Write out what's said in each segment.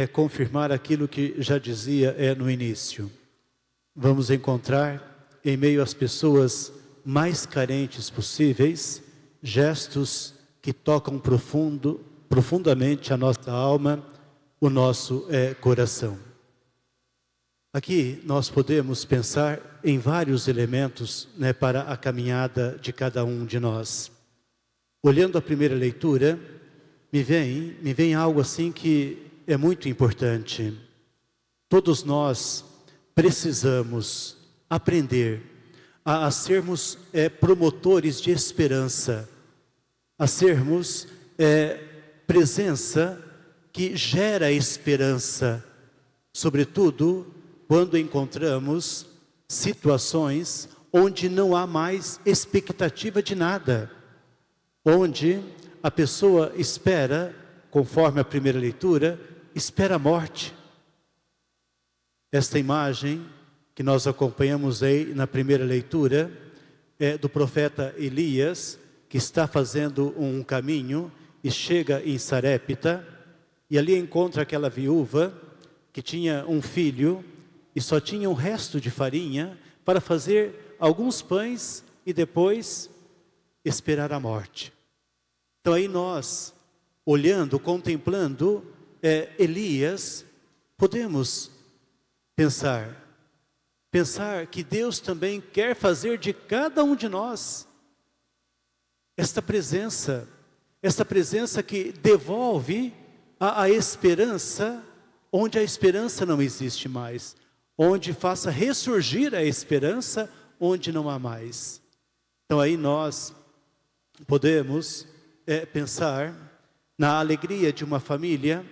é confirmar aquilo que já dizia no início. Vamos encontrar, em meio às pessoas mais carentes possíveis, gestos que tocam profundamente a nossa alma, o nosso coração. Aqui nós podemos pensar em vários elementos para a caminhada de cada um de nós. Olhando a primeira leitura, me vem algo assim que é muito importante. Todos nós precisamos aprender a sermos promotores de esperança, a sermos presença que gera esperança, sobretudo quando encontramos situações onde não há mais expectativa de nada, onde a pessoa espera, conforme a primeira leitura, espera a morte. Esta imagem que nós acompanhamos aí na primeira leitura é do profeta Elias, que está fazendo um caminho e chega em Sarepta, e ali encontra aquela viúva que tinha um filho e só tinha um resto de farinha para fazer alguns pães e depois esperar a morte. Então aí nós, olhando, contemplando Elias, podemos pensar que Deus também quer fazer de cada um de nós esta presença que devolve a esperança onde a esperança não existe mais, onde faça ressurgir a esperança onde não há mais. Então aí nós podemos pensar na alegria de uma família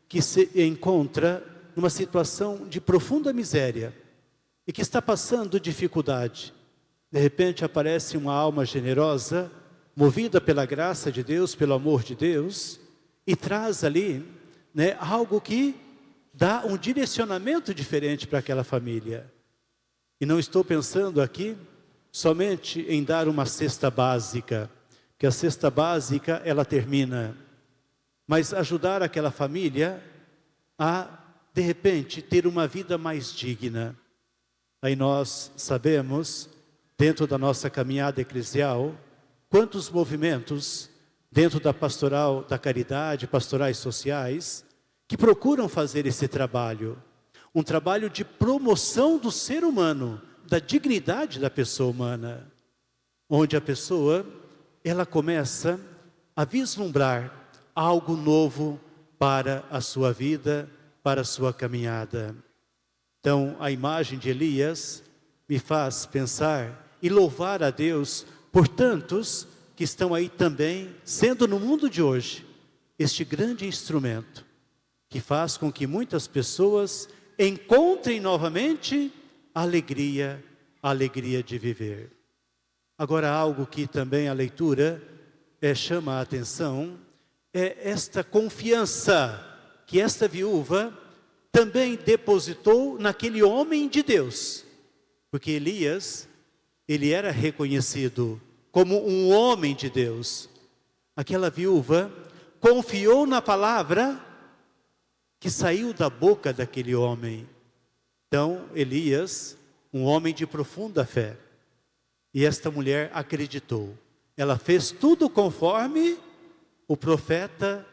que se encontra numa situação de profunda miséria e que está passando dificuldade. De repente aparece uma alma generosa, movida pela graça de Deus, pelo amor de Deus, e traz ali algo que dá um direcionamento diferente para aquela família. E não estou pensando aqui somente em dar uma cesta básica, que a cesta básica ela termina, mas ajudar aquela família a, de repente, ter uma vida mais digna. Aí nós sabemos, dentro da nossa caminhada eclesial, quantos movimentos dentro da pastoral da caridade, pastorais sociais, que procuram fazer esse trabalho, um trabalho de promoção do ser humano, da dignidade da pessoa humana, onde a pessoa, ela começa a vislumbrar algo novo para a sua vida, para a sua caminhada. Então, a imagem de Elias me faz pensar e louvar a Deus por tantos que estão aí também, sendo no mundo de hoje, este grande instrumento, que faz com que muitas pessoas encontrem novamente a alegria de viver. Agora, algo que também a leitura chama a atenção, é esta confiança que esta viúva também depositou naquele homem de Deus. Porque Elias, ele era reconhecido como um homem de Deus. Aquela viúva confiou na palavra que saiu da boca daquele homem. Então, Elias, um homem de profunda fé. E esta mulher acreditou. Ela fez tudo conforme o profeta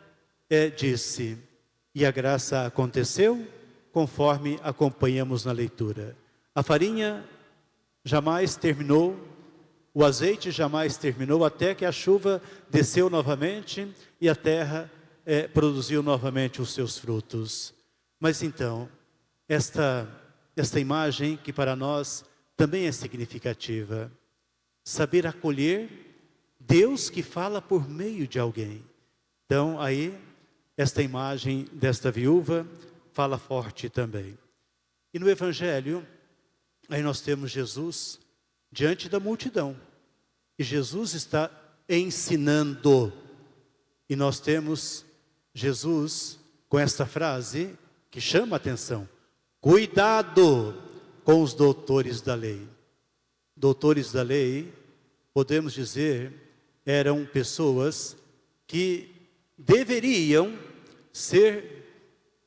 disse. E a graça aconteceu conforme acompanhamos na leitura. A farinha jamais terminou, o azeite jamais terminou, até que a chuva desceu novamente e a terra produziu novamente os seus frutos. Mas então, esta imagem que para nós também é significativa, saber acolher Deus que fala por meio de alguém. Então aí, esta imagem desta viúva fala forte também. E no Evangelho, aí nós temos Jesus diante da multidão. E Jesus está ensinando. E nós temos Jesus com esta frase que chama a atenção. Cuidado com os doutores da lei. Doutores da lei, podemos dizer, eram pessoas que deveriam ser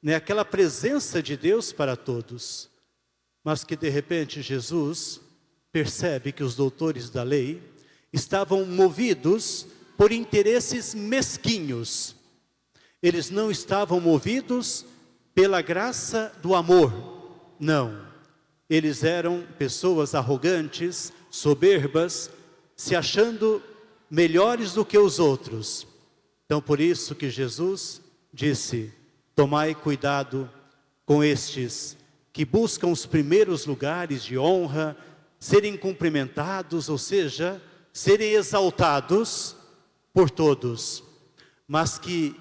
né, aquela presença de Deus para todos. Mas que de repente Jesus percebe que os doutores da lei estavam movidos por interesses mesquinhos. Eles não estavam movidos pela graça do amor, não. Eles eram pessoas arrogantes, soberbas, se achando melhores do que os outros. Então por isso que Jesus disse: tomai cuidado com estes que buscam os primeiros lugares de honra, serem cumprimentados, ou seja, serem exaltados por todos, mas que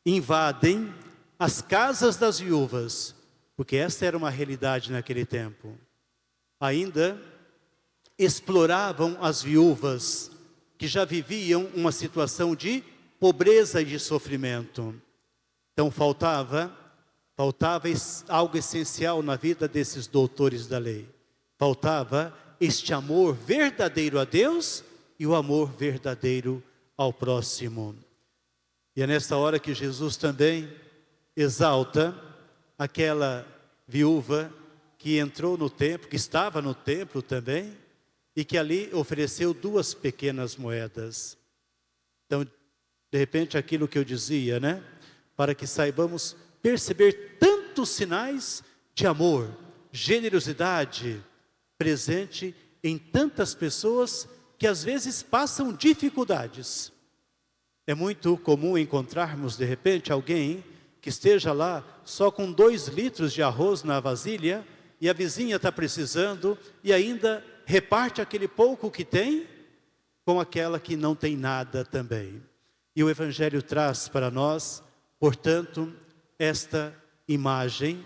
invadem as casas das viúvas, porque essa era uma realidade naquele tempo. Ainda exploravam as viúvas, que já viviam uma situação de pobreza e de sofrimento. Então faltava algo essencial na vida desses doutores da lei. Faltava este amor verdadeiro a Deus e o amor verdadeiro ao próximo. E é nessa hora que Jesus também exalta aquela viúva que entrou no templo, que estava no templo também, e que ali ofereceu 2 pequenas moedas. Então, de repente, aquilo que eu dizia, né? Para que saibamos perceber tantos sinais de amor, generosidade, presente em tantas pessoas que às vezes passam dificuldades. É muito comum encontrarmos de repente alguém que esteja lá só com 2 litros de arroz na vasilha e a vizinha está precisando e ainda reparte aquele pouco que tem com aquela que não tem nada também. E o Evangelho traz para nós, portanto, esta imagem,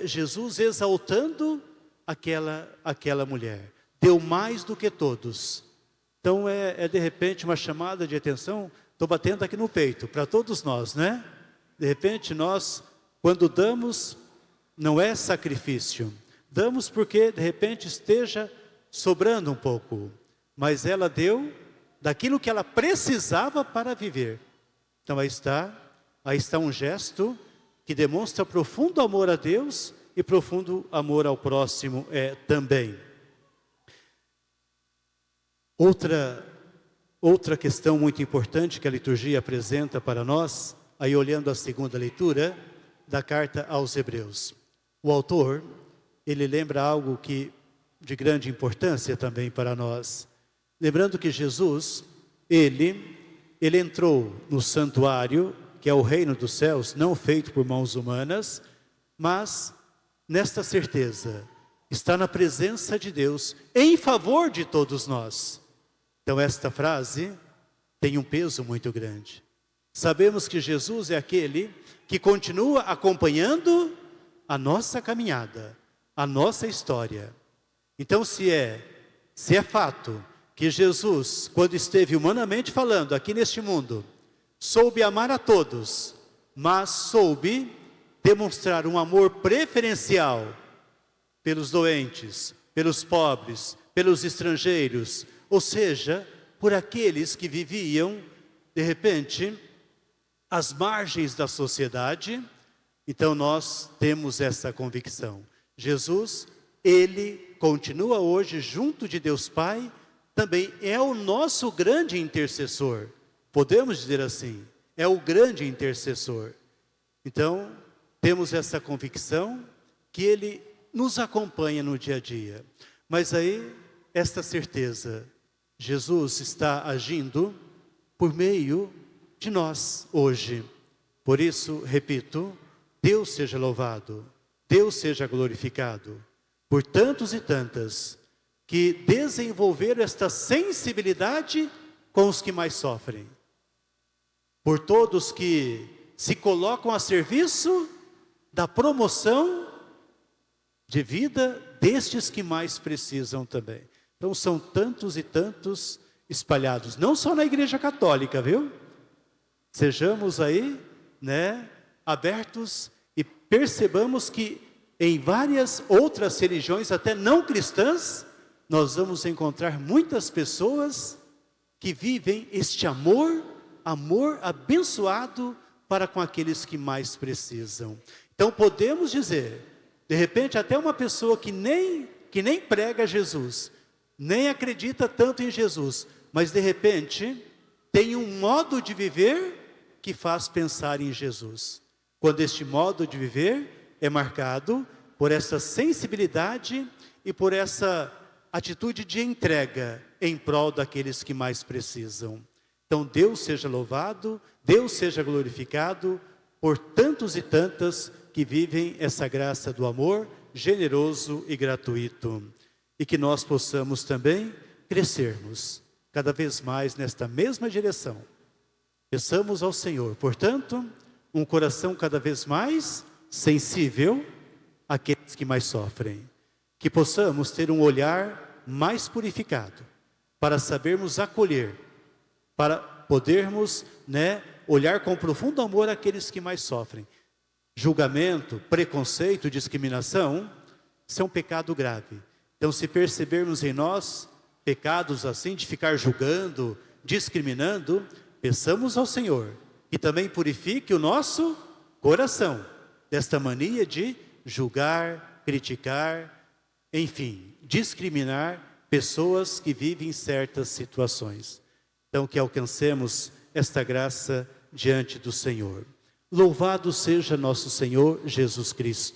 Jesus exaltando aquela mulher. Deu mais do que todos. Então é de repente uma chamada de atenção, estou batendo aqui no peito, para todos nós, né? De repente nós, quando damos, não é sacrifício. Damos porque de repente esteja sobrando um pouco. Mas ela deu daquilo que ela precisava para viver. Então aí está um gesto que demonstra profundo amor a Deus e profundo amor ao próximo também. Outra questão muito importante que a liturgia apresenta para nós, aí olhando a segunda leitura da carta aos Hebreus. O autor, ele lembra algo de grande importância também para nós. Lembrando que Jesus, ele entrou no santuário, que é o reino dos céus, não feito por mãos humanas, mas nesta certeza, está na presença de Deus, em favor de todos nós. Então esta frase tem um peso muito grande. Sabemos que Jesus é aquele que continua acompanhando a nossa caminhada, a nossa história. Então se é fato que Jesus, quando esteve humanamente falando aqui neste mundo, soube amar a todos, mas soube demonstrar um amor preferencial pelos doentes, pelos pobres, pelos estrangeiros, ou seja, por aqueles que viviam, de repente, às margens da sociedade. Então nós temos essa convicção. Jesus, ele continua hoje junto de Deus Pai, também é o nosso grande intercessor. Podemos dizer assim, é o grande intercessor. Então, temos essa convicção que ele nos acompanha no dia a dia. Mas aí, esta certeza, Jesus está agindo por meio de nós hoje. Por isso, repito, Deus seja louvado, Deus seja glorificado, por tantos e tantas que desenvolveram esta sensibilidade com os que mais sofrem. Por todos que se colocam a serviço da promoção de vida destes que mais precisam também. Então são tantos e tantos espalhados, não só na Igreja Católica, viu? Sejamos aí, né, abertos e percebamos que em várias outras religiões, até não cristãs, nós vamos encontrar muitas pessoas que vivem este amor abençoado para com aqueles que mais precisam. Então podemos dizer, de repente até uma pessoa que nem prega Jesus, nem acredita tanto em Jesus, mas de repente tem um modo de viver que faz pensar em Jesus. Quando este modo de viver é marcado por essa sensibilidade e por essa atitude de entrega em prol daqueles que mais precisam. Então Deus seja louvado, Deus seja glorificado por tantos e tantas que vivem essa graça do amor generoso e gratuito. E que nós possamos também crescermos cada vez mais nesta mesma direção. Peçamos ao Senhor, portanto, um coração cada vez mais sensível àqueles que mais sofrem. Que possamos ter um olhar mais purificado, para sabermos acolher, para podermos, olhar com profundo amor àqueles que mais sofrem. Julgamento, preconceito, discriminação, isso é um pecado grave. Então, se percebermos em nós pecados assim, de ficar julgando, discriminando, peçamos ao Senhor que também purifique o nosso coração desta mania de julgar, criticar, enfim, discriminar pessoas que vivem certas situações. Então, que alcancemos esta graça diante do Senhor. Louvado seja nosso Senhor Jesus Cristo.